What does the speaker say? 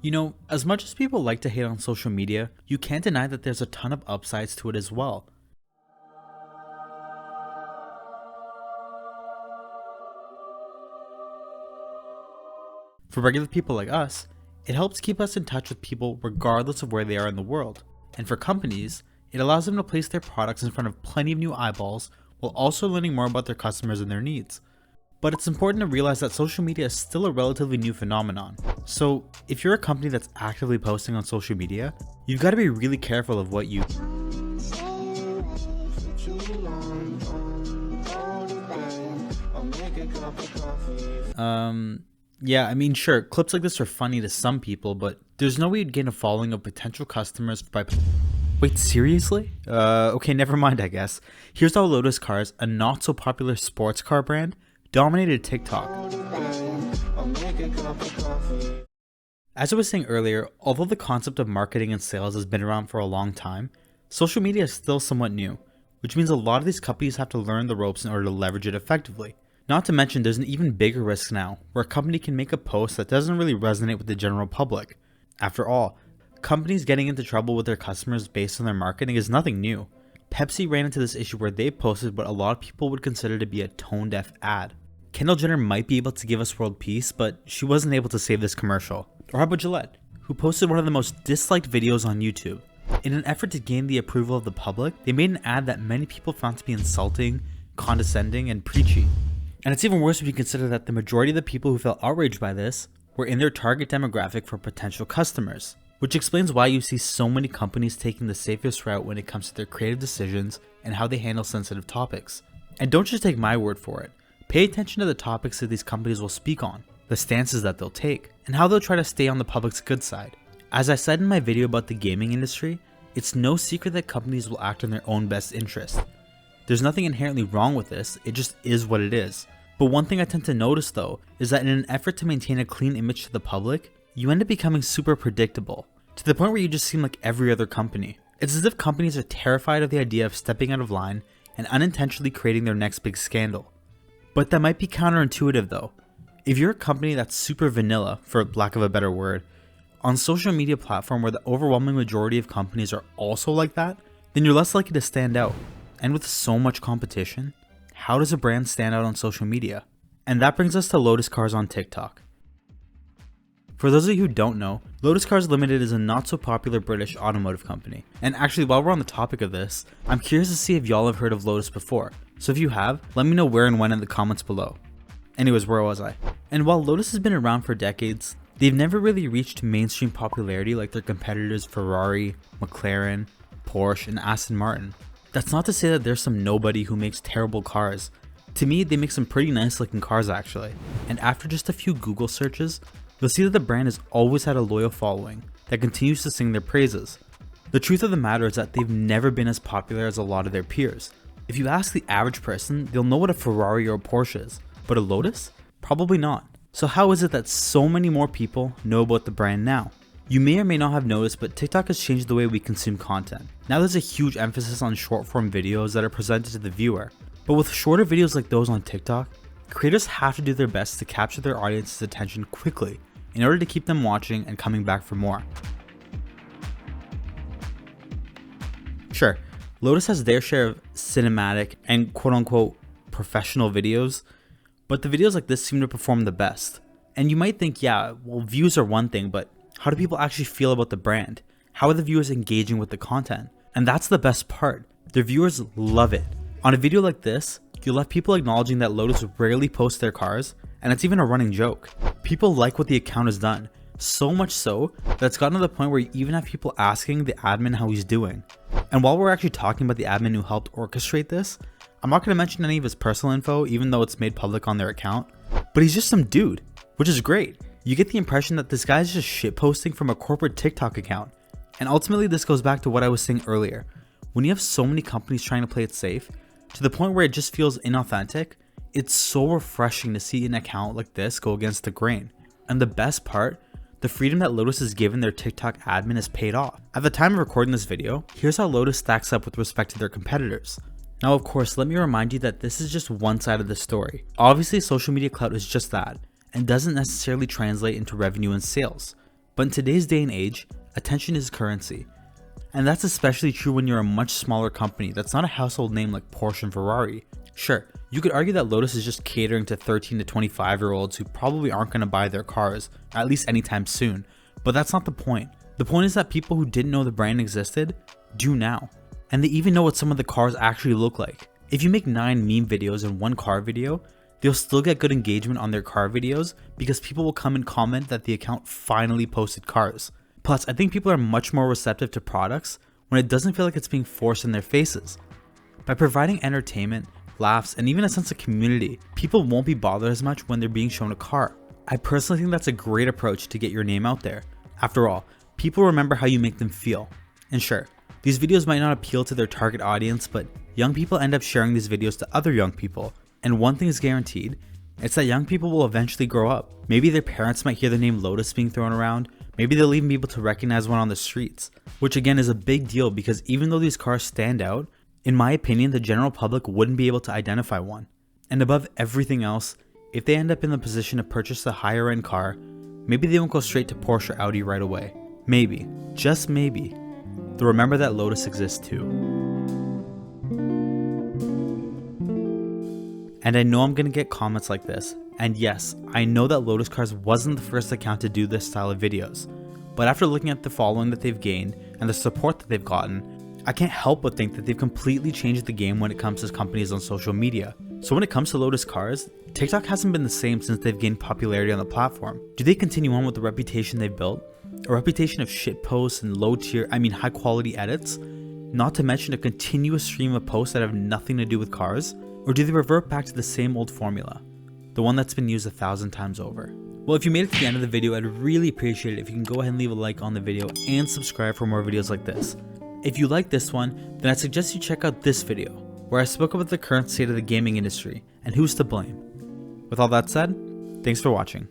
You know, as much as people like to hate on social media, you can't deny that there's a ton of upsides to it as well. For regular people like us, it helps keep us in touch with people regardless of where they are in the world. And for companies, it allows them to place their products in front of plenty of new eyeballs while also learning more about their customers and their needs. But it's important to realize that social media is still a relatively new phenomenon. So if you're a company that's actively posting on social media, you've got to be really careful of what you yeah, I mean, sure, clips like this are funny to some people, but there's no way you'd gain a following of potential customers by... Wait, seriously? Okay, never mind, I guess. Here's how Lotus Cars, a not so popular sports car brand, dominated TikTok. As I was saying earlier, although the concept of marketing and sales has been around for a long time, social media is still somewhat new, which means a lot of these companies have to learn the ropes in order to leverage it effectively. Not to mention, there's an even bigger risk now, where a company can make a post that doesn't really resonate with the general public. After all, companies getting into trouble with their customers based on their marketing is nothing new. Pepsi ran into this issue where they posted what a lot of people would consider to be a tone-deaf ad. Kendall Jenner might be able to give us world peace, but she wasn't able to save this commercial. Or how about Gillette, who posted one of the most disliked videos on YouTube. In an effort to gain the approval of the public, they made an ad that many people found to be insulting, condescending, and preachy. And it's even worse if you consider that the majority of the people who felt outraged by this were in their target demographic for potential customers, which explains why you see so many companies taking the safest route when it comes to their creative decisions and how they handle sensitive topics. And don't just take my word for it. Pay attention to the topics that these companies will speak on, the stances that they'll take, and how they'll try to stay on the public's good side. As I said in my video about the gaming industry, it's no secret that companies will act in their own best interest. There's nothing inherently wrong with this, it just is what it is. But one thing I tend to notice though, is that in an effort to maintain a clean image to the public, you end up becoming super predictable, to the point where you just seem like every other company. It's as if companies are terrified of the idea of stepping out of line and unintentionally creating their next big scandal. But that might be counterintuitive though. If you're a company that's super vanilla, for lack of a better word, on social media platform where the overwhelming majority of companies are also like that, then you're less likely to stand out. And with so much competition, how does a brand stand out on social media? And that brings us to Lotus Cars on TikTok. For those of you who don't know, Lotus Cars Limited is a not so popular British automotive company. And actually, while we're on the topic of this, I'm curious to see if y'all have heard of Lotus before. So if you have, let me know where and when in the comments below. Anyways, where was I? And while Lotus has been around for decades, they've never really reached mainstream popularity like their competitors Ferrari, McLaren, Porsche, and Aston Martin. That's not to say that there's some nobody who makes terrible cars. To me, they make some pretty nice looking cars actually. And after just a few Google searches, you'll see that the brand has always had a loyal following that continues to sing their praises. The truth of the matter is that they've never been as popular as a lot of their peers. If you ask the average person, they'll know what a Ferrari or a Porsche is, but a Lotus? Probably not. So how is it that so many more people know about the brand now? You may or may not have noticed, but TikTok has changed the way we consume content. Now there's a huge emphasis on short form videos that are presented to the viewer. But with shorter videos like those on TikTok, creators have to do their best to capture their audience's attention quickly in order to keep them watching and coming back for more. Sure, Lotus has their share of cinematic and quote unquote professional videos, but the videos like this seem to perform the best. And you might think, yeah, well, views are one thing, but how do people actually feel about the brand? How are the viewers engaging with the content? And that's the best part. Their viewers love it. On a video like this, you'll have people acknowledging that Lotus rarely posts their cars, and it's even a running joke. People like what the account has done, so much so that it's gotten to the point where you even have people asking the admin how he's doing. And while we're actually talking about the admin who helped orchestrate this, I'm not going to mention any of his personal info even though it's made public on their account, but he's just some dude, which is great. You get the impression that this guy's just shitposting from a corporate TikTok account. And ultimately this goes back to what I was saying earlier. When you have so many companies trying to play it safe, to the point where it just feels inauthentic, it's so refreshing to see an account like this go against the grain. And the best part, the freedom that Lotus has given their TikTok admin has paid off. At the time of recording this video, here's how Lotus stacks up with respect to their competitors. Now of course, let me remind you that this is just one side of the story. Obviously social media clout is just that, and doesn't necessarily translate into revenue and sales. But in today's day and age, attention is currency. And that's especially true when you're a much smaller company that's not a household name like Porsche and Ferrari. Sure, you could argue that Lotus is just catering to 13 to 25-year-olds who probably aren't going to buy their cars, at least anytime soon, but that's not the point. The point is that people who didn't know the brand existed do now, and they even know what some of the cars actually look like. If you make 9 meme videos and 1 car video, they'll still get good engagement on their car videos because people will come and comment that the account finally posted cars. Plus, I think people are much more receptive to products when it doesn't feel like it's being forced in their faces. By providing entertainment, laughs, and even a sense of community, people won't be bothered as much when they're being shown a car. I personally think that's a great approach to get your name out there. After all, people remember how you make them feel. And sure, these videos might not appeal to their target audience, but young people end up sharing these videos to other young people. And one thing is guaranteed, it's that young people will eventually grow up. Maybe their parents might hear the name Lotus being thrown around, maybe they'll even be able to recognize one on the streets, which again is a big deal because even though these cars stand out, in my opinion, the general public wouldn't be able to identify one. And above everything else, if they end up in the position to purchase a higher end car, maybe they won't go straight to Porsche or Audi right away. Maybe, just maybe, they'll remember that Lotus exists too. And I know I'm gonna get comments like this, and yes, I know that Lotus Cars wasn't the first account to do this style of videos, but after looking at the following that they've gained and the support that they've gotten, I can't help but think that they've completely changed the game when it comes to companies on social media. So when it comes to Lotus Cars, TikTok hasn't been the same since they've gained popularity on the platform. Do they continue on with the reputation they've built? A reputation of shit posts and high quality edits? Not to mention a continuous stream of posts that have nothing to do with cars? Or do they revert back to the same old formula? The one that's been used 1,000 times over? Well, if you made it to the end of the video, I'd really appreciate it if you can go ahead and leave a like on the video and subscribe for more videos like this. If you like this one, then I suggest you check out this video, where I spoke about the current state of the gaming industry and who's to blame. With all that said, thanks for watching.